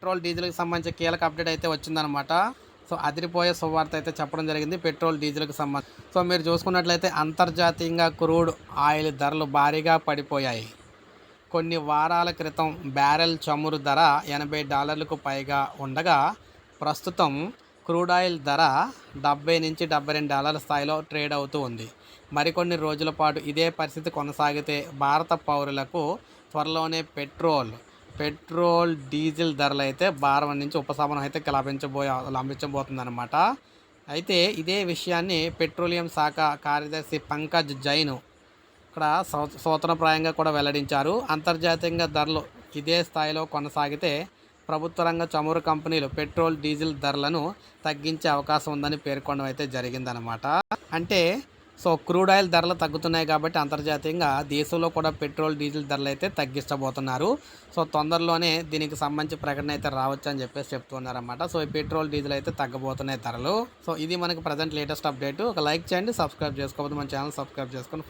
Petrol డీజిల్కి సంబంధించి కీలక update అయితే వచ్చిందనమాట. సో అదిరిపోయే శుభవార్త అయితే చెప్పడం జరిగింది పెట్రోల్ డీజిల్కి సంబంధించి. సో మీరు చూసుకున్నట్లయితే అంతర్జాతీయంగా క్రూడ్ ఆయిల్ ధరలు భారీగా పడిపోయాయి. కొన్ని వారాల క్రితం బ్యారెల్ చమురు ధర $80కు పైగా ఉండగా ప్రస్తుతం క్రూడ్ ఆయిల్ ధర $70 నుంచి $72 స్థాయిలో ట్రేడ్ అవుతూ ఉంది. మరికొన్ని రోజుల పాటు ఇదే పరిస్థితి కొనసాగితే భారత పౌరులకు త్వరలోనే పెట్రోల్ డీజిల్ ధరలు అయితే భారం నుంచి ఉపశమనం అయితే లభించబోతుందన్నమాట. అయితే ఇదే విషయాన్ని పెట్రోలియం శాఖ కార్యదర్శి పంకజ్ జైన్ ఇక్కడ సూత్రప్రాయంగా కూడా వెల్లడించారు. అంతర్జాతీయంగా ధరలు ఇదే స్థాయిలో కొనసాగితే ప్రభుత్వ రంగ చమురు కంపెనీలు పెట్రోల్ డీజిల్ ధరలను తగ్గించే అవకాశం ఉందని పేర్కొనడం అయితే జరిగిందనమాట. అంటే సో క్రూడ్ ఆయిల్ ధరలు తగ్గుతున్నాయి కాబట్టి అంతర్జాతీయంగా దేశంలో కూడా పెట్రోల్ డీజిల్ ధరలు అయితే తగ్గించబోతున్నారు. సో తొందరలోనే దీనికి సంబంధించి ప్రకటన అయితే రావచ్చు అని చెప్పేసి చెప్తున్నారన్నమాట. సో ఈ పెట్రోల్ డీజిల్ అయితే తగ్గబోతున్నాయి ధరలు. సో ఇది మనకి ప్రజెంట్ లేటెస్ట్ అప్డేట్. ఒక లైక్ చేయండి, సబ్స్క్రైబ్ చేసుకోవద్దు, మన ఛానల్ సబ్స్క్రైబ్ చేసుకొని